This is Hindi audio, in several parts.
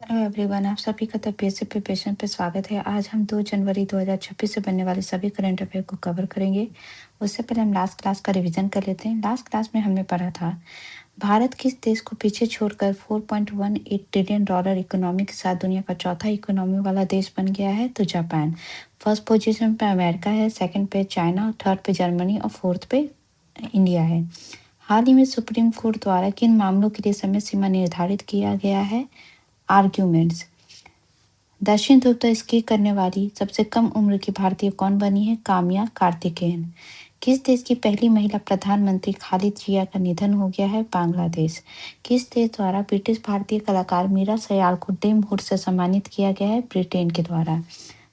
हेलो एवरीवन, आप सभी का तबीयत प्रिपरेशन पे स्वागत है। आज हम 2 जनवरी 2026 से बनने वाले सभी करंट अफेयर को कवर करेंगे। उससे पहले हम लास्ट क्लास का रिवीजन कर लेते हैं। लास्ट क्लास में हमने पढ़ा था, भारत किस देश को पीछे छोड़कर $4.18 ट्रिलियन इकोनॉमी के साथ दुनिया का चौथा इकोनॉमी वाला देश बन गया है? तो जापान। फर्स्ट पोजीशन पे अमेरिका है, सेकंड पे चाइना, थर्ड पे जर्मनी और फोर्थ पे इंडिया है। हाल ही में सुप्रीम कोर्ट द्वारा किन मामलों के लिए समय सीमा निर्धारित किया गया है? आर्ग्यूमेंट्स। दक्षिण ध्रुव पर स्की करने वाली सबसे कम उम्र की भारतीय कौन बनी है? काम्या कार्तिकेयन। किस देश की पहली महिला प्रधानमंत्री खालिद जिया का निधन हो गया है? बांग्लादेश। किस देश द्वारा ब्रिटिश भारतीय कलाकार मीरा सयाल को डेम हुड से सम्मानित किया गया है? ब्रिटेन के द्वारा।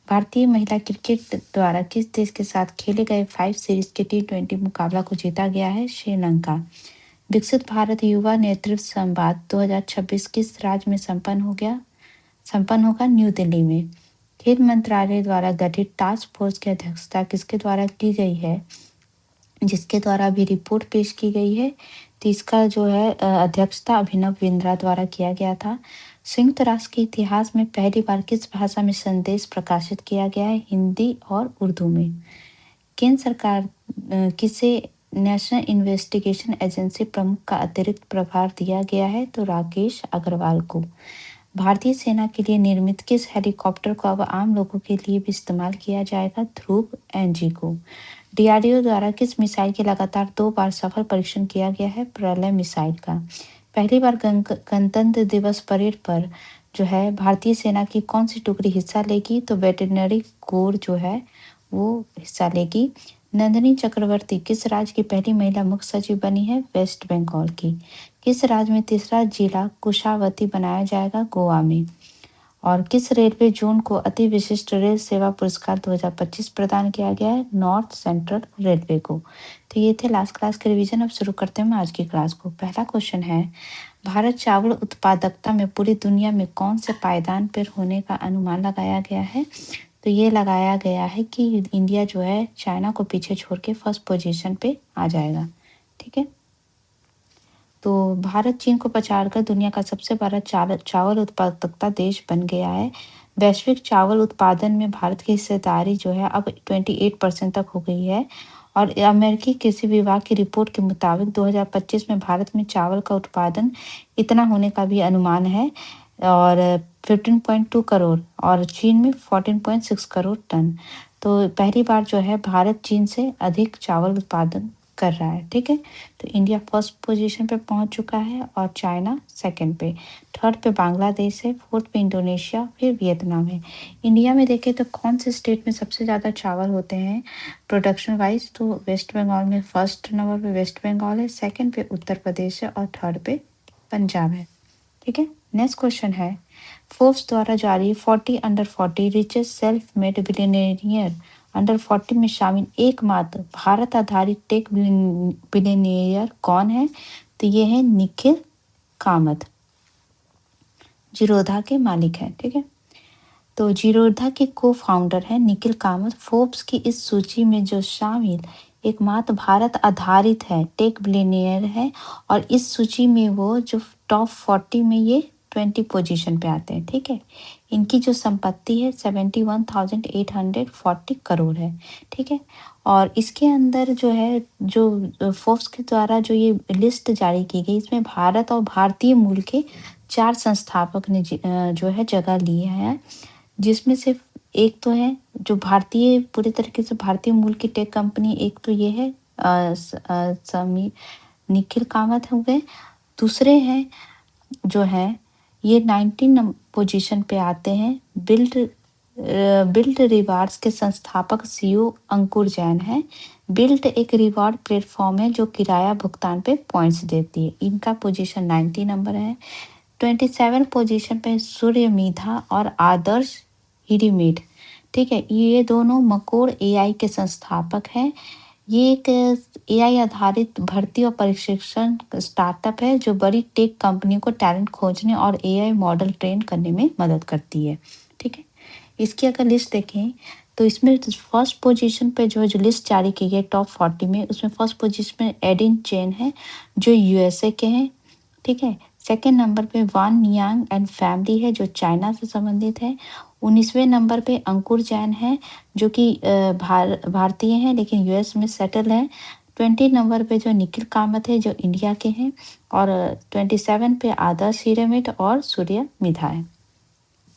भारतीय महिला क्रिकेट द्वारा किस देश के साथ खेले गए 5 सीरीज के T20 मुकाबला को जीता गया है? श्रीलंका। विकसित भारत युवा नेतृत्व संवाद 2026 किस राज्य में संपन्न होगा? न्यू दिल्ली में। खेल मंत्रालय द्वारा गठित टास्क फोर्स की अध्यक्षता किसके द्वारा की गई है? जिसके द्वारा अभी रिपोर्ट पेश की गई है। तो इसका जो है अध्यक्षता अभिनव बिंद्रा द्वारा किया गया था। संयुक्त राष्ट्र के इतिहास में पहली बार किस भाषा में संदेश प्रकाशित किया गया है? हिंदी और उर्दू में। केंद्र सरकार किसे नेशनल इन्वेस्टिगेशन एजेंसी प्रमुख का अतिरिक्त प्रभार दिया गया है? तो राकेश अग्रवाल को। भारतीय सेना के लिए निर्मित किस हेलीकॉप्टर को अब आम लोगों के लिए भी इस्तेमाल किया जाएगा? ध्रुव NG को। DRDO द्वारा किस मिसाइल के लगातार 2 बार सफल परीक्षण किया गया है? प्रलय मिसाइल का। पहली बार गणतंत्र दिवस परेड पर जो है भारतीय सेना की कौन सी टुकड़ी हिस्सा लेगी? तो वेटरनरी कोर जो है वो हिस्सा लेगी। नंदिनी चक्रवर्ती किस राज्य की पहली महिला मुख्य सचिव बनी है? वेस्ट बंगाल की। किस राज्य में तीसरा जिला कुशावती बनाया जाएगा? गोवा में। और किस रेलवे जोन को अति विशिष्ट रेल सेवा पुरस्कार 2025 प्रदान किया गया है? नॉर्थ सेंट्रल रेलवे को। तो ये थे लास्ट क्लास के रिवीजन। अब शुरू करते हैं आज की क्लास को। पहला क्वेश्चन है, भारत चावल उत्पादकता में पूरी दुनिया में कौन से पायदान पर होने का अनुमान लगाया गया है? तो ये लगाया गया है कि इंडिया जो है चाइना को पीछे छोड़ के फर्स्ट पोजीशन पे आ जाएगा। ठीक है, तो भारत चीन को पछाड़कर दुनिया का सबसे बड़ा चावल उत्पादकता देश बन गया है। वैश्विक चावल उत्पादन में भारत की हिस्सेदारी जो है अब 28% तक हो गई है। और अमेरिकी कृषि विभाग की रिपोर्ट के मुताबिक 2025 में भारत में चावल का उत्पादन इतना होने का भी अनुमान है, और 15.2 करोड़ और चीन में 14.6 करोड़ टन। तो पहली बार जो है भारत चीन से अधिक चावल उत्पादन कर रहा है। ठीक है, तो इंडिया फर्स्ट पोजीशन पे पहुंच चुका है और चाइना सेकंड पे, थर्ड पे बांग्लादेश है, फोर्थ पे इंडोनेशिया, फिर वियतनाम है। इंडिया में देखें तो कौन से स्टेट में सबसे ज़्यादा चावल होते हैं प्रोडक्शन वाइज? तो वेस्ट बंगाल में फर्स्ट नंबर पे वेस्ट बंगाल है, सेकंड पे उत्तर प्रदेश है और थर्ड पे पंजाब है। ठीक है, नेक्स्ट क्वेश्चन है, फोर्ब्स द्वारा जारी 40 under 40 richest self made billionaire under 40 में शामिल एकमात्र भारत आधारित टेक बिलियनियर कौन है? तो ये है निखिल कामत, जीरोधा के मालिक है। ठीक है, तो जीरोधा के को फाउंडर है निखिल कामत। फोर्ब्स की इस सूची में जो शामिल एकमात्र भारत आधारित है टेक बिलियनियर है, और इस सूची में वो जो टॉप 40 में ये 20 पोजीशन पे आते हैं। ठीक है, इनकी जो संपत्ति है 71,840 करोड़ है। ठीक है, और इसके अंदर जो है जो फोर्ब्स के द्वारा जो ये लिस्ट जारी की गई, इसमें भारत और भारतीय मूल के 4 संस्थापक ने जो है जगह ली है, जिसमें से एक तो है जो भारतीय पूरे तरीके से भारतीय मूल की टेक कंपनी, एक तो ये है समीर निखिल कामत हो गए। दूसरे हैं जो है ये 19 पोजीशन पे आते हैं बिल्ड रिवार्ड्स के संस्थापक CEO अंकुर जैन है। बिल्ड एक रिवार्ड प्लेटफॉर्म है जो किराया भुगतान पे पॉइंट्स देती है। इनका पोजीशन 90 नंबर है। 27 पोजीशन पे सूर्य मीधा और आदर्श हिरीमेड। ठीक है, ये दोनों मकोर AI के संस्थापक हैं। ये एक AI आधारित भर्ती और प्रशिक्षण स्टार्टअप है जो बड़ी टेक कंपनी को टैलेंट खोजने और AI मॉडल ट्रेन करने में मदद करती है। ठीक है, इसकी अगर लिस्ट देखें तो इसमें फर्स्ट पोजीशन पे जो लिस्ट जारी की गई टॉप 40 में, उसमें फर्स्ट पोजीशन में एडिन चेन है जो USA के हैं। ठीक है, सेकंड नंबर पे वान नियांग एंड फैमिली है जो चाइना से संबंधित है। 19वें नंबर पे अंकुर जैन है जो कि भारतीय हैं लेकिन यूएस में सेटल है। 20 नंबर पे जो निखिल कामत है जो इंडिया के हैं। और 27 पे आदर्श हीरामिट और सूर्य मिधा है।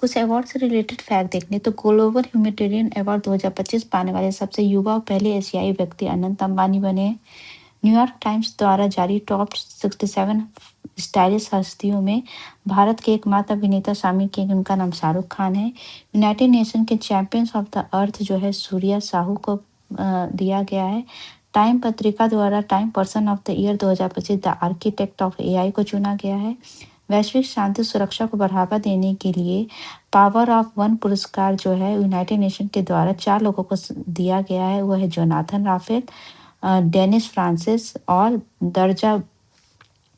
कुछ अवार्ड से रिलेटेड फैक्ट देखने तो ग्लोबल ह्यूमैनिटेरियन अवार्ड 2025 पाने वाले सबसे युवा और पहले एशियाई व्यक्ति अनंत अंबानी बने हैं। न्यूयॉर्क टाइम्स द्वारा जारी टॉप 67 स्टाइलिश हस्तियों में भारत के एकमात्र अभिनेता शामिल किए गए, उनका नाम शाहरुख खान है। यूनाइटेड नेशन के चैंपियंस ऑफ द अर्थ जो है सूर्या साहू को दिया गया है। टाइम पत्रिका द्वारा time person of the year 2025 the architect of AI को चुना गया है। वैश्विक शांति सुरक्षा को बढ़ावा देने के लिए पावर ऑफ वन पुरस्कार जो है यूनाइटेड नेशन के द्वारा 4 लोगों को दिया गया है। वह है जोनाथन राफेल, डेनिस फ्रांसिस और दर्जा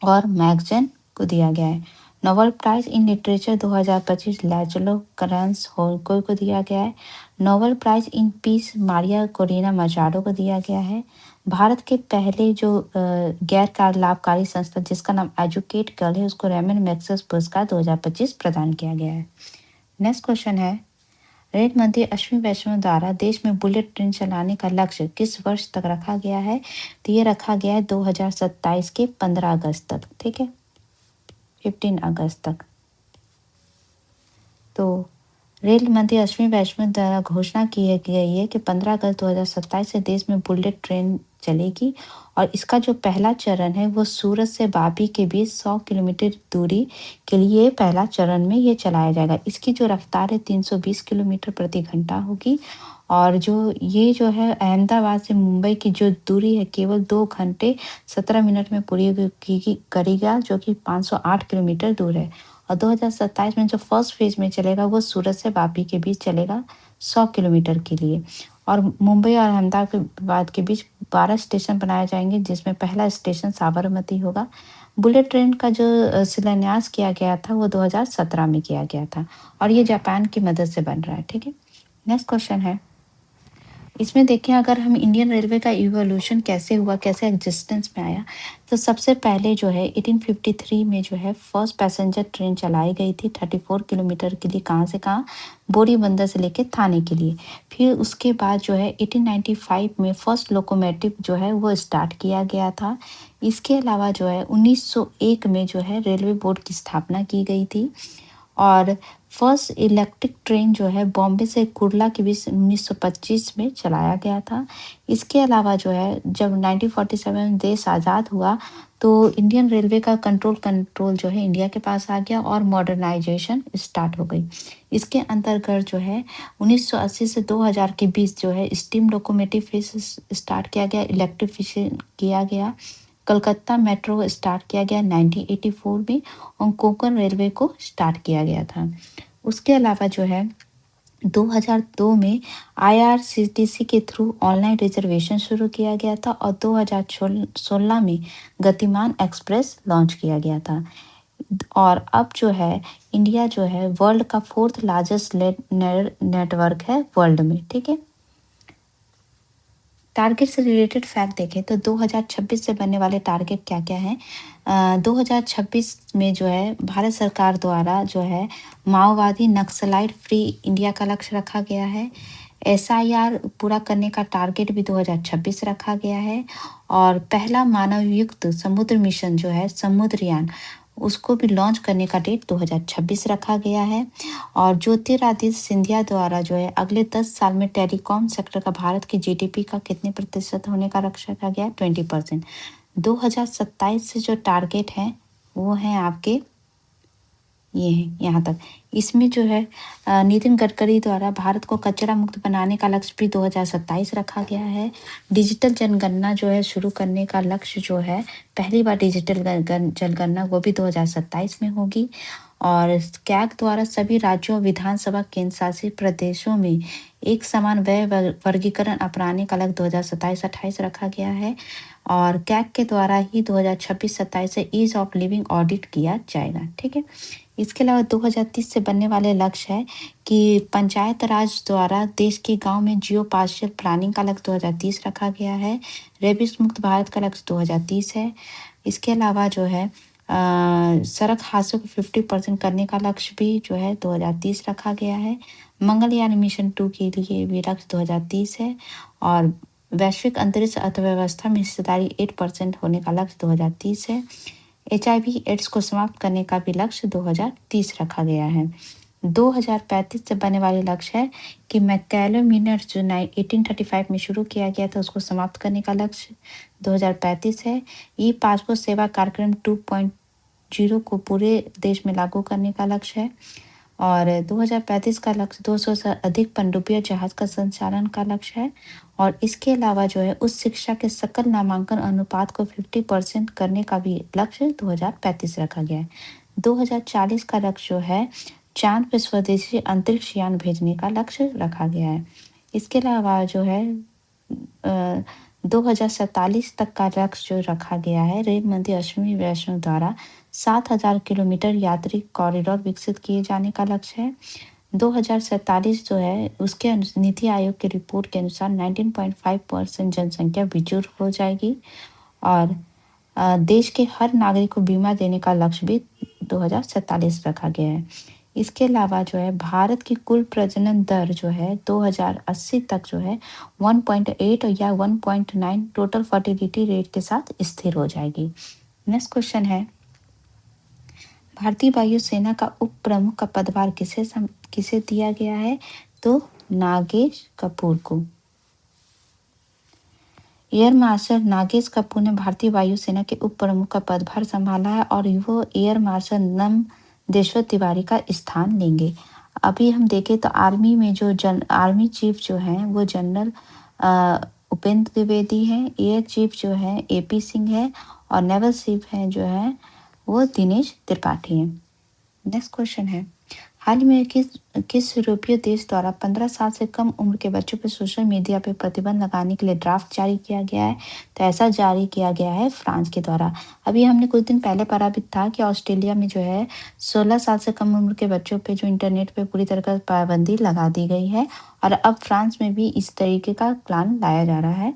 और मैगजन को दिया गया है। Nobel prize in literature 2025 Laszlo Krasznahorkai को दिया गया है। Nobel prize in peace Maria Corina Machado को दिया गया है। भारत के पहले जो गैर लाभकारी संस्था जिसका नाम एजुकेट गर्ल है उसको रेमन मैग्सेसे पुरस्कार 2025 प्रदान किया गया है। नेक्स्ट क्वेश्चन है, रेल मंत्री अश्विनी वैष्णव द्वारा देश में बुलेट ट्रेन चलाने का लक्ष्य किस वर्ष तक रखा गया है? तो ये रखा गया है 2027 के 15 अगस्त तक। ठीक है, 15 अगस्त तक। तो रेल मंत्री अश्विनी वैष्णव द्वारा घोषणा की गई है कि 15 अगस्त 2027 से देश में बुलेट ट्रेन चलेगी और इसका जो पहला चरण है वो सूरत से बापी के बीच 100 किलोमीटर दूरी के लिए पहला चरण में ये चलाया जाएगा। इसकी जो रफ्तार है 320 किलोमीटर प्रति घंटा होगी और ये जो है अहमदाबाद से मुंबई की जो दूरी है केवल 2 घंटे 17 मिनट में पूरी करेगा जो कि 508 किलोमीटर दूर है। और 2027 में जो फर्स्ट फेज में चलेगा वो सूरत से वापी के बीच चलेगा 100 किलोमीटर के लिए। और मुंबई और अहमदाबाद के बीच 12 स्टेशन बनाए जाएंगे जिसमें पहला स्टेशन साबरमती होगा। बुलेट ट्रेन का जो शिलान्यास किया गया था वो 2017 में किया गया था और ये जापान की मदद से बन रहा है। ठीक है, नेक्स्ट क्वेश्चन है, इसमें देखें अगर हम इंडियन रेलवे का इवोल्यूशन कैसे हुआ, कैसे एग्जिस्टेंस में आया, तो सबसे पहले जो है 1853 में जो है फर्स्ट पैसेंजर ट्रेन चलाई गई थी 34 किलोमीटर के लिए, कहाँ से कहाँ, बोरी बंदर से लेके थाने के लिए। फिर उसके बाद जो है 1895 में फर्स्ट लोकोमोटिव जो है वो स्टार्ट किया गया था। इसके अलावा जो है 1901 में जो है रेलवे बोर्ड की स्थापना की गई थी और फर्स्ट इलेक्ट्रिक ट्रेन जो है बॉम्बे से कुर्ला के बीच 1925 में चलाया गया था। इसके अलावा जो है जब 1947 देश आज़ाद हुआ तो इंडियन रेलवे का कंट्रोल जो है इंडिया के पास आ गया और मॉडर्नाइजेशन स्टार्ट हो गई। इसके अंतर्गत जो है 1980 से 2000 के बीच जो है स्टीम लोकोमोटिव स्टार्ट किया गया, इलेक्ट्रिफिकेशन किया गया, कलकत्ता मेट्रो स्टार्ट किया गया 1984 में और कोंकण रेलवे को स्टार्ट किया गया था। उसके अलावा जो है 2002 में आईआरसीटीसी के थ्रू ऑनलाइन रिजर्वेशन शुरू किया गया था और 2016 में गतिमान एक्सप्रेस लॉन्च किया गया था। और अब जो है इंडिया जो है वर्ल्ड का 4th लार्जेस्ट नेटवर्क है वर्ल्ड में। ठीक है, टारगेट से रिलेटेड फैक्ट देखें तो 2026 से बनने वाले टारगेट क्या क्या हैं। 2026 में जो है भारत सरकार द्वारा जो है माओवादी नक्सलाइट फ्री इंडिया का लक्ष्य रखा गया है। एसआईआर पूरा करने का टारगेट भी 2026 रखा गया है और पहला मानवयुक्त समुद्र मिशन जो है समुद्रयान उसको भी लॉन्च करने का डेट 2026 रखा गया है। और ज्योतिरादित्य सिंधिया द्वारा जो है अगले 10 साल में टेलीकॉम सेक्टर का भारत की जीडीपी का कितने प्रतिशत होने का लक्ष्य रखा गया, 20%। 2027 से जो टारगेट है वो है आपके ये है यहाँ तक। इसमें जो है नितिन गडकरी द्वारा भारत को कचरा मुक्त बनाने का लक्ष्य भी 2027 रखा गया है। डिजिटल जनगणना जो है शुरू करने का लक्ष्य जो है पहली बार डिजिटल जनगणना वो भी 2027 में होगी। और कैग द्वारा सभी राज्यों विधानसभा केंद्र शासित प्रदेशों में एक समान व्यय वर्गीकरण अपनाने का लक्ष्य 2027-28 रखा गया है और कैग के द्वारा ही 2026-27 से ईज ऑफ लिविंग ऑडिट किया जाएगा। ठीक है, इसके अलावा 2030 से बनने वाले लक्ष्य है कि पंचायत राज द्वारा देश के गांव में जियो पार्शियल प्लानिंग का लक्ष्य 2030 रखा गया है। रेबिस मुक्त भारत का लक्ष्य 2030 है। इसके अलावा जो है सड़क हादसों को 50% करने का लक्ष्य भी जो है 2030 रखा गया है। मंगलयान मिशन 2 के लिए भी लक्ष्य 2030 है और वैश्विक अंतरिक्ष अर्थव्यवस्था में हिस्सेदारी 8% होने का लक्ष्य 2030 है। HIV एड्स को समाप्त करने का भी लक्ष्य 2030 रखा गया है। 2035 से बनने वाले लक्ष्य है कि मैकेलो मिनट जो 1835 में शुरू किया गया था उसको समाप्त करने का लक्ष्य 2035 है। ई पासपोर्ट सेवा कार्यक्रम 2.0 को पूरे देश में लागू करने का लक्ष्य है और 2035 का लक्ष्य 200 से अधिक पनडुब्बी जहाज का संचालन का लक्ष्य है और इसके अलावा जो है उस शिक्षा के सकल नामांकन अनुपात को 50% करने का भी लक्ष्य 2035 रखा गया है। 2040 का लक्ष्य जो है चांद पे स्वदेशी अंतरिक्ष यान भेजने का लक्ष्य रखा गया है। इसके अलावा जो है 2047 तक का लक्ष्य जो रखा गया है रेल मंत्री अश्विनी वैष्णव द्वारा 7,000 किलोमीटर यात्री कॉरिडोर विकसित किए जाने का लक्ष्य है। 2047 जो है उसके नीति आयोग की रिपोर्ट के अनुसार 19.5% जनसंख्या बुजुर्ग हो जाएगी और देश के हर नागरिक को बीमा देने का लक्ष्य भी 2047 रखा गया है। इसके अलावा जो है भारत की कुल प्रजनन दर जो है 2080 तक जो है 1.8 या 1.9 टोटल फर्टिलिटी रेट के साथ स्थिर हो जाएगी। नेक्स्ट क्वेश्चन है भारतीय वायुसेना का उप प्रमुख का पदभार किसे दिया गया है? तो नागेश कपूर को। एयर मार्शल नागेश कपूर ने भारतीय वायुसेना के उप प्रमुख का पदभार संभाला है और वो एयर मार्शल नमदेश्वर तिवारी का स्थान लेंगे। अभी हम देखें तो आर्मी में जो आर्मी चीफ जो है वो जनरल उपेंद्र द्विवेदी है, एयर चीफ जो है AP सिंह है और नेवल चीफ है जो है वो दिनेश त्रिपाठी है। नेक्स्ट क्वेश्चन है हाल ही में किस यूरोपीय देश द्वारा 15 साल से कम उम्र के बच्चों पर सोशल मीडिया पर प्रतिबंध लगाने के लिए ड्राफ्ट जारी किया गया है? तो ऐसा जारी किया गया है फ्रांस के द्वारा। अभी हमने कुछ दिन पहले पढ़ा भी था कि ऑस्ट्रेलिया में जो है 16 साल से कम उम्र के बच्चों पे जो इंटरनेट पे पूरी तरह का पाबंदी लगा दी गई है और अब फ्रांस में भी इस तरीके का प्लान लाया जा रहा है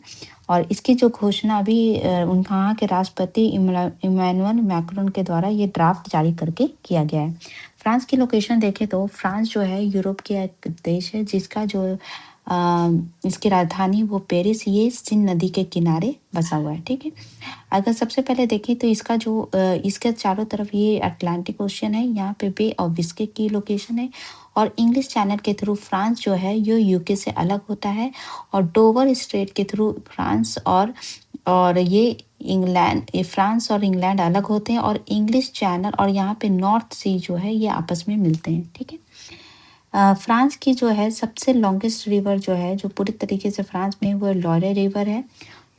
और इसकी जो घोषणा अभी वहाँ के राष्ट्रपति इमैनुअल मैक्रोन के द्वारा ये ड्राफ्ट जारी करके किया गया है। फ्रांस की लोकेशन देखें तो फ्रांस जो है यूरोप का एक देश है जिसका जो इसकी राजधानी वो पेरिस ये सीन नदी के किनारे बसा हुआ है। ठीक है, अगर सबसे पहले देखें तो इसका जो इसके चारों तरफ ये अटलांटिक ओशियन है, यहाँ पे बे ऑफ बिस्के की लोकेशन है और इंग्लिश चैनल के थ्रू फ्रांस जो है ये यूके से अलग होता है और डोवर स्ट्रेट के थ्रू फ्रांस और ये फ्रांस और इंग्लैंड अलग होते हैं और इंग्लिश चैनल और यहाँ पे नॉर्थ सी जो है ये आपस में मिलते हैं। ठीक है, फ्रांस की जो है सबसे लॉन्गेस्ट रिवर जो है जो पूरी तरीके से फ्रांस में वो लॉरे रिवर है।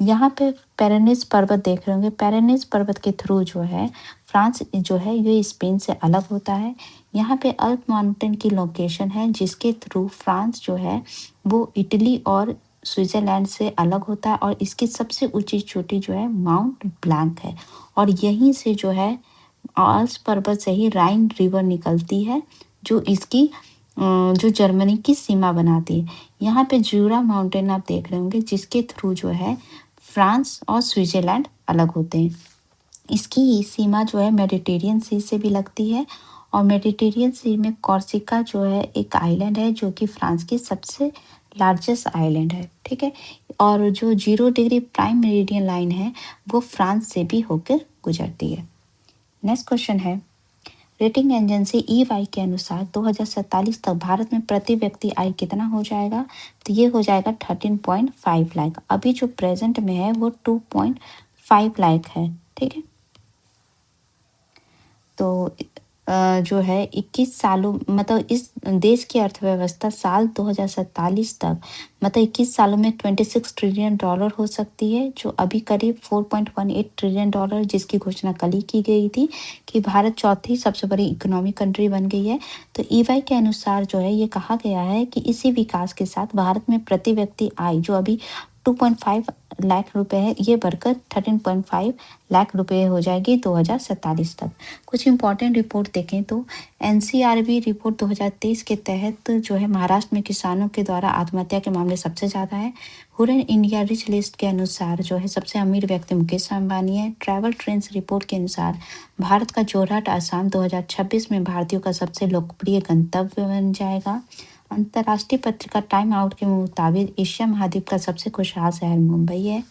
यहाँ पे पेरेनिस पर्वत देख रहे होंगे, पेरेनिस पर्वत के थ्रू जो है फ्रांस जो है ये स्पेन से अलग होता है। यहाँ पे अल्प माउंटेन की लोकेशन है जिसके थ्रू फ्रांस जो है वो इटली और स्विट्जरलैंड से अलग होता है और इसकी सबसे ऊंची चोटी जो है माउंट ब्लैंक है और यहीं से जो है आल्प्स पर्वत से ही राइन रिवर निकलती है जो इसकी जो जर्मनी की सीमा बनाती है। यहाँ पे जूरा माउंटेन आप देख रहे होंगे जिसके थ्रू जो है फ्रांस और स्विट्जरलैंड अलग होते हैं। इसकी सीमा जो है मेडिटेरियन सी से भी लगती है और मेडिटेरियन सी में कॉर्सिका जो है एक आइलैंड है जो कि फ्रांस की सबसे लार्जेस्ट आइलैंड है। ठीक है, और जो 0 डिग्री प्राइम मेरिडियन लाइन है वो फ्रांस से भी होकर गुजरती है। नेक्स्ट क्वेश्चन है रेटिंग एजेंसी EY के अनुसार 2047 तक भारत में प्रति व्यक्ति आय कितना हो जाएगा? तो ये हो जाएगा 13.5 लाख। अभी जो प्रेजेंट में है वो 2.5 लाख है। ठीक है, तो जो है 21 सालों मतलब इस देश की अर्थव्यवस्था साल 2047 तक मतलब 21 सालों में $26 ट्रिलियन हो सकती है जो अभी करीब $4.18 ट्रिलियन जिसकी घोषणा कल ही की गई थी कि भारत चौथी सबसे बड़ी इकोनॉमिक कंट्री बन गई है। तो EY के अनुसार जो है ये कहा गया है कि इसी विकास के साथ भारत में प्रति व्यक्ति आय जो अभी 2.5 लाख रुपए है, ये बढ़कर 13.5 लाख रुपए हो जाएगी 2047 तक। कुछ इंपॉर्टेंट रिपोर्ट देखें तो एनसीआरबी रिपोर्ट 2023 के तहत जो है महाराष्ट्र में किसानों के द्वारा आत्महत्या के मामले सबसे ज़्यादा है। हुरन इंडिया रिच लिस्ट के अनुसार जो है सबसे अमीर व्यक्ति मुकेश अंबानी है। ट्रैवल ट्रेंड्स रिपोर्ट के अनुसार भारत का जोरहाट आसाम 2026 में भारतीयों का सबसे लोकप्रिय गंतव्य बन जाएगा। अंतर्राष्ट्रीय पत्रिका टाइम आउट के मुताबिक एशिया महाद्वीप का सबसे खुशहाल शहर मुंबई है।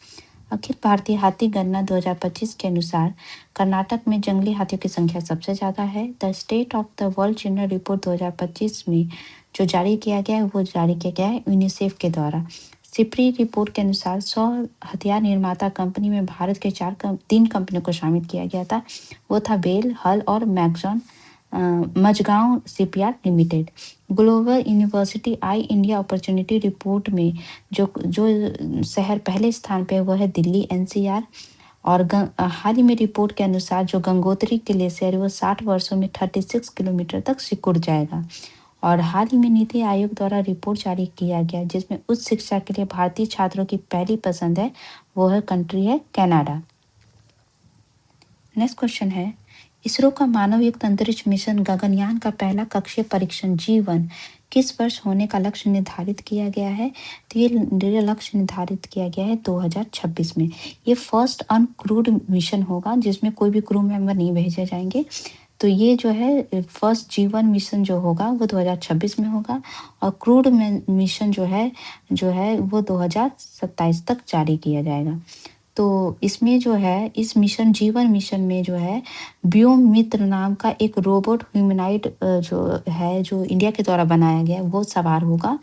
अखिल भारतीय हाथी गणना 2025 के अनुसार कर्नाटक में जंगली हाथियों की संख्या सबसे ज़्यादा है। The state of the world children report 2025 में जो जारी किया गया है वो जारी किया गया है यूनिसेफ के द्वारा। सिप्री रिपोर्ट के अनुसार 100 हथियार निर्माता कंपनी में भारत के तीन कंपनियों को शामिल किया गया था। वो था बेल, हल और Mazagon Mazagaon shipyard limited. Global university I India opportunity report में जो शहर पहले स्थान पे है वो है दिल्ली एनसीआर। और हाल ही में रिपोर्ट के अनुसार जो गंगोत्री ग्लेशियर है वो 60 वर्षों में 36 किलोमीटर तक सिकुड़ जाएगा। और हाल ही में नीति आयोग द्वारा रिपोर्ट जारी किया गया जिसमें उच्च शिक्षा के लिए भारतीय छात्रों की पहली पसंद है वो है कंट्री है कनाडा। नेक्स्ट क्वेश्चन है, इसरो का मानवयुक्त अंतरिक्ष मिशन गगनयान का पहला कक्षीय परीक्षण G1 किस वर्ष होने का लक्ष्य निर्धारित किया गया है? तो ये लक्ष्य निर्धारित किया गया है 2026 में। ये फर्स्ट अनक्रूड मिशन होगा जिसमें कोई भी क्रू मेंबर नहीं भेजे जाएंगे। तो ये जो है फर्स्ट G1 मिशन जो होगा वो 2026 में होगा और क्रूड मिशन जो है वो 2027 तक जारी किया जाएगा। तो इसमें जो है इस मिशन G1 मिशन में जो है व्योम मित्र नाम का एक रोबोट ह्यूमनाइड जो इंडिया के द्वारा बनाया गया है वो सवार होगा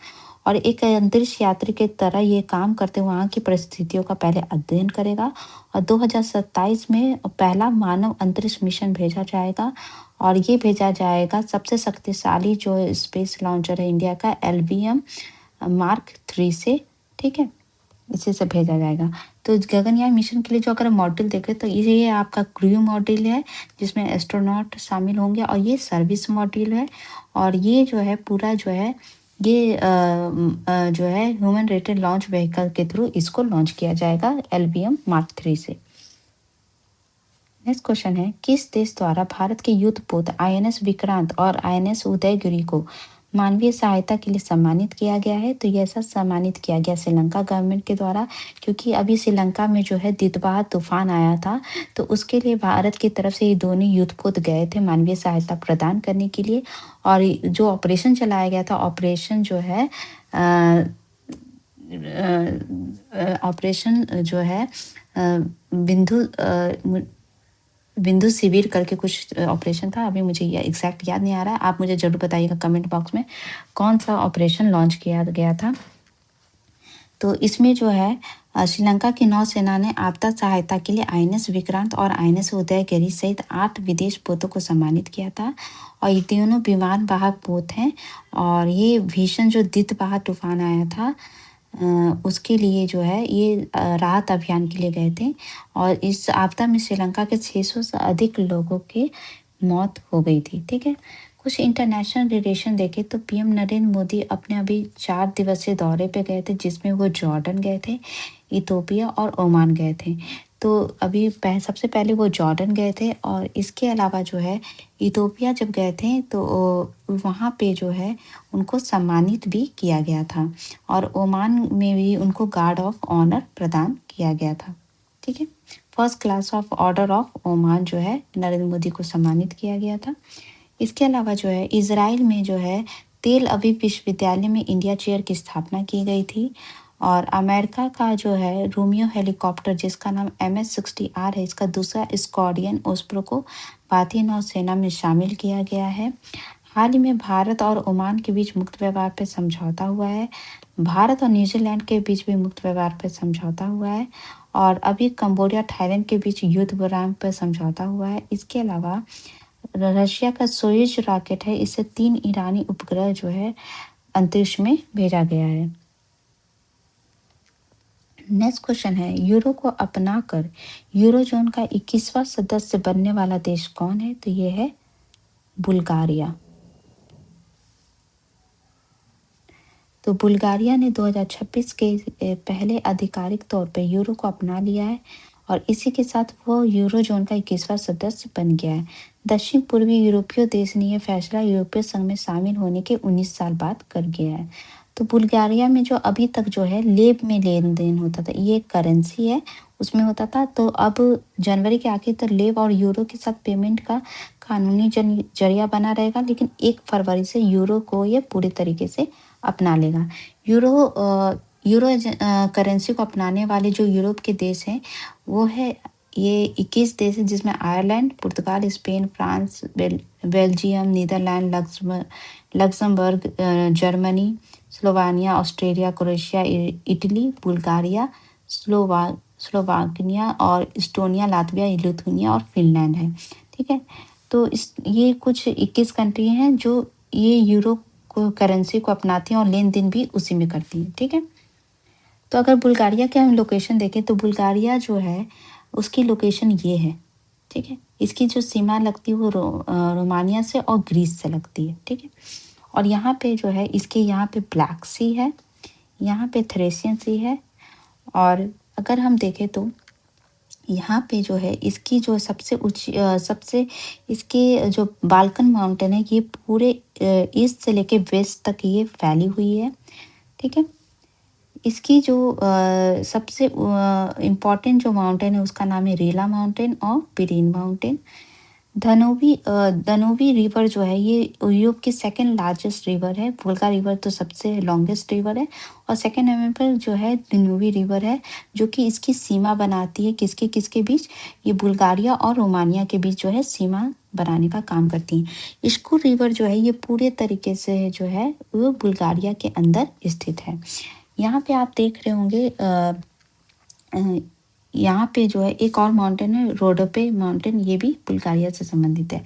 और एक अंतरिक्ष यात्री के तरह ये काम करते वहाँ की परिस्थितियों का पहले अध्ययन करेगा और 2027 में पहला मानव अंतरिक्ष मिशन भेजा जाएगा और ये भेजा जाएगा सबसे शक्तिशाली जो स्पेस लॉन्चर है इंडिया का LVM Mark 3 से, ठीक है, इसी से भेजा जाएगा। तो गगनयान मिशन के लिए जो अगर मॉड्यूल देखें तो ये आपका क्रू मॉड्यूल है जिसमें एस्ट्रोनॉट शामिल होंगे और ये सर्विस मॉड्यूल है और ये जो है पूरा जो है ये जो है ह्यूमन रेटेड लॉन्च व्हीकल के थ्रू इसको लॉन्च किया जाएगा LVM Mark 3 से। नेक्स्ट क्वेश्चन है, किस देश द्वारा भारत के युद्धपोत INS विक्रांत और INS उदयगिरी को मानवीय सहायता के लिए सम्मानित किया गया है? तो ये ऐसा सम्मानित किया गया श्रीलंका गवर्नमेंट के द्वारा, क्योंकि अभी श्रीलंका में जो है दितबाह तूफान आया था तो उसके लिए भारत की तरफ से ये दोनों युद्धपोत गए थे मानवीय सहायता प्रदान करने के लिए। और जो ऑपरेशन चलाया गया था ऑपरेशन जो है ऑपरेशन जो है बिंदु शिविर करके कुछ ऑपरेशन था, अभी मुझे ये एग्जैक्ट याद नहीं आ रहा है, आप मुझे ज़रूर बताइएगा कमेंट बॉक्स में कौन सा ऑपरेशन लॉन्च किया गया था। तो इसमें जो है श्रीलंका की नौसेना ने आपदा सहायता के लिए INS विक्रांत और INS उदयगिरी सहित 8 विदेश पोतों को सम्मानित किया था और ये तीनों विमान वाहक पोत हैं और ये भीषण जो दितबाह तूफान आया था उसके लिए जो है ये राहत अभियान के लिए गए थे और इस आपदा में श्रीलंका के 600 से अधिक लोगों की मौत हो गई थी, ठीक है। कुछ इंटरनेशनल रिलेशन देखें तो PM नरेंद्र मोदी अपने अभी 4 दिवसीय दौरे पे गए थे जिसमें वो जॉर्डन गए थे, इथियोपिया और ओमान गए थे। तो अभी सबसे पहले वो जॉर्डन गए थे और इसके अलावा जो है इथियोपिया जब गए थे तो वहाँ पे जो है उनको सम्मानित भी किया गया था और ओमान में भी उनको गार्ड ऑफ ऑनर प्रदान किया गया था, ठीक है। First class of order of Oman जो है नरेंद्र मोदी को सम्मानित किया गया था। इसके अलावा जो है इजराइल में जो है तेल अवीव विश्वविद्यालय में इंडिया चेयर की स्थापना की गई थी और अमेरिका का जो है रोमियो हेलीकॉप्टर जिसका नाम MS-60R है, इसका दूसरा स्क्वाड्रन ओस्प्रो को भारतीय नौसेना में शामिल किया गया है। हाल ही में भारत और ओमान के बीच मुक्त व्यापार पर समझौता हुआ है। भारत और न्यूजीलैंड के बीच भी मुक्त व्यापार पर समझौता हुआ है और अभी कंबोडिया थाईलैंड के बीच युद्ध विराम पर समझौता हुआ है। इसके अलावा रशिया का सोयुज रॉकेट है, इससे 3 ईरानी उपग्रह जो है अंतरिक्ष में भेजा गया है। नेक्स्ट क्वेश्चन है, यूरो को अपनाकर यूरोजोन का 21वां सदस्य बनने वाला देश कौन है? तो ये है बुल्गारिया। तो बुल्गारिया ने 2026 के पहले आधिकारिक तौर पे यूरो को अपना लिया है और इसी के साथ वो यूरो जोन का 21वां सदस्य बन गया है। दक्षिण पूर्वी यूरोपीय देश ने यह फैसला यूरोपीय संघ में शामिल होने के 19 साल बाद कर गया है। तो बुल्गारिया में जो अभी तक जो है लेब में लेन देन होता था, ये करेंसी है, उसमें होता था। तो अब जनवरी के आखिर तक लेब और यूरो के साथ पेमेंट का कानूनी जरिया बना रहेगा, लेकिन 1 फरवरी से यूरो को ये पूरे तरीके से अपना लेगा। यूरो करेंसी को अपनाने वाले जो यूरोप के देश हैं वो है ये 21 देश है, जिसमें Ireland, Portugal, Spain, France, Belgium, Netherlands, Luxembourg, Germany, Slovenia, Australia, Croatia, Italy, Bulgaria, Slovakia और इस्टोनिया, लातविया, लिथुआनिया और फिनलैंड है। ठीक है, तो ये कुछ 21 कंट्री हैं जो ये यूरो को करेंसी को अपनाती हैं और लेन देन भी उसी में करती हैं। ठीक है, तो अगर बुल्गारिया के हम लोकेशन देखें तो बुल्गारिया जो है उसकी लोकेशन ये है। ठीक है, इसकी जो सीमा लगती है वो रोमानिया से और ग्रीस से लगती है। ठीक है, और यहाँ पे जो है इसके यहाँ पे ब्लैक सी है, यहाँ पे थ्रेसियन सी है, और अगर हम देखें तो यहाँ पे जो है इसकी जो सबसे ऊंची सबसे इसके जो बाल्कन माउंटेन है ये पूरे ईस्ट से लेके वेस्ट तक ये फैली हुई है। ठीक है, इसकी जो सबसे इम्पॉर्टेंट जो माउंटेन है उसका नाम है रेला माउंटेन और पिरीन माउंटेन। दनोवी रिवर जो है ये यूरोप की सेकंड लार्जेस्ट रिवर है। वोल्गा रिवर तो सबसे लॉन्गेस्ट रिवर है और सेकंड नंबर पर जो है दनोवी रिवर है, जो कि इसकी सीमा बनाती है किसके किसके बीच, ये बुल्गारिया और रोमानिया के बीच जो है सीमा बनाने का काम करती है। इश्कू रिवर जो है ये पूरे तरीके से जो है वो बुल्गारिया के अंदर स्थित है। यहाँ पे आप देख रहे होंगे यहाँ पे जो है एक और माउंटेन है रोडोपे माउंटेन, ये भी बुल्गारिया से संबंधित है।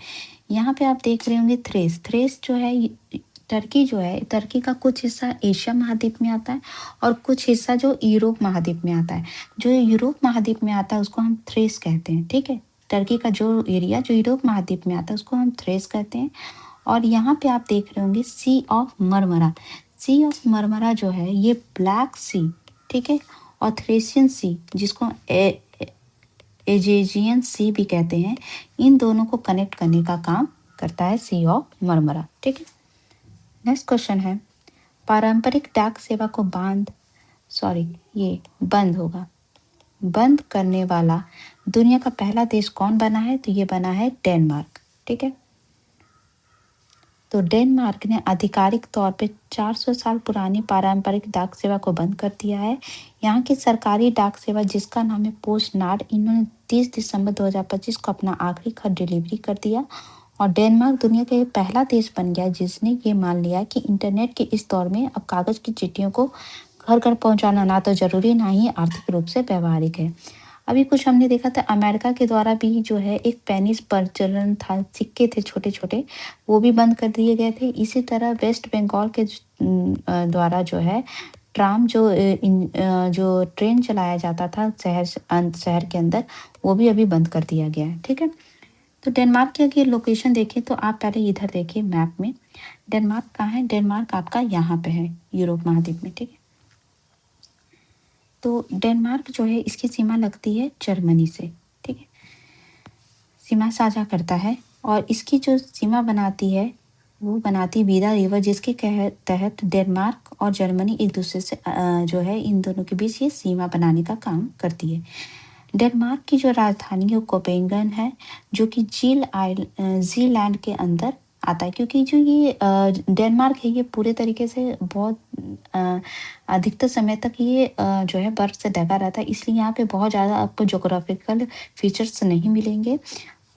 यहाँ पे आप देख रहे होंगे थ्रेस जो है टर्की जो है, टर्की का कुछ हिस्सा एशिया महाद्वीप में आता है और कुछ हिस्सा जो यूरोप महाद्वीप में आता है। जो यूरोप महाद्वीप में आता है उसको हम थ्रेस कहते हैं। ठीक है, टर्की का जो एरिया जो यूरोप महाद्वीप में आता है उसको हम थ्रेस कहते हैं। और यहाँ पे आप देख रहे होंगे सी ऑफ मरमरा जो है ये ब्लैक सी, ठीक है, और थ्रेसियन सी जिसको एजेजियन सी भी कहते हैं, इन दोनों को कनेक्ट करने का काम करता है सी ऑफ मरमरा। ठीक है, नेक्स्ट क्वेश्चन है पारंपरिक डाक सेवा को बंद करने वाला दुनिया का पहला देश कौन बना है, तो ये बना है डेनमार्क। ठीक है, तो डेनमार्क ने आधिकारिक तौर पे 400 साल पुरानी पारंपरिक डाक सेवा को बंद कर दिया है। यहाँ की सरकारी डाक सेवा जिसका नाम है पोस्ट नार्ड, इन्होंने 30 दिसंबर 2025 को अपना आखिरी खत डिलीवरी कर दिया और डेनमार्क दुनिया का ये पहला देश बन गया जिसने ये मान लिया कि इंटरनेट के इस दौर में अब कागज की चिट्ठियों को घर घर पहुंचाना ना तो जरूरी ना ही आर्थिक रूप से व्यवहारिक है। अभी कुछ हमने देखा था अमेरिका के द्वारा भी जो है एक पेनिस प्रचलन था, सिक्के थे छोटे छोटे, वो भी बंद कर दिए गए थे। इसी तरह वेस्ट बंगाल के द्वारा जो है ट्राम जो ट्रेन चलाया जाता था शहर के अंदर, वो भी अभी बंद कर दिया गया है। ठीक है, तो डेनमार्क की अगर लोकेशन देखें तो आप पहले इधर देखिए मैप में, डेनमार्क कहाँ है, डेनमार्क आपका यहाँ पे है यूरोप महाद्वीप में। ठीक है, तो डेनमार्क जो है इसकी सीमा लगती है जर्मनी से। ठीक है, सीमा साझा करता है और इसकी जो सीमा बनाती है वो बनाती वीरा रिवर, जिसके तहत डेनमार्क और जर्मनी एक दूसरे से जो है इन दोनों के बीच ये सीमा बनाने का काम करती है। डेनमार्क की जो राजधानी है कोपेंगन है, जो कि जीलैंड के अंदर आता है, क्योंकि जो ये डेनमार्क है ये पूरे तरीके से बहुत अधिकतर समय तक ये जो है बर्फ से ढका रहता है, इसलिए यहाँ पे बहुत ज़्यादा आपको जोग्राफिकल फीचर्स नहीं मिलेंगे।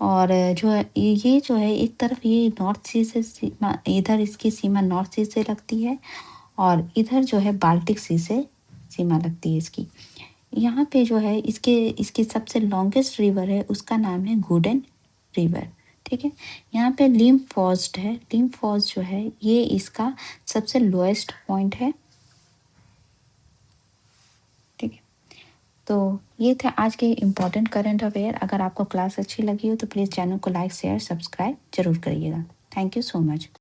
और जो है ये जो है एक तरफ ये नॉर्थ सी से सीमा, इधर इसकी सीमा नॉर्थ सी से लगती है और इधर जो है बाल्टिक सी से सीमा लगती है इसकी। यहाँ पे जो है इसकी सबसे लॉन्गेस्ट रिवर है, उसका नाम है गुडन रिवर। ठीक है, यहाँ पे लिम्फॉज है, लिम्फॉज जो है ये इसका सबसे लोएस्ट पॉइंट है। ठीक है, तो ये थे आज के इम्पोर्टेंट करंट अफेयर। अगर आपको क्लास अच्छी लगी हो तो प्लीज़ चैनल को लाइक शेयर सब्सक्राइब जरूर करिएगा। Thank you so much.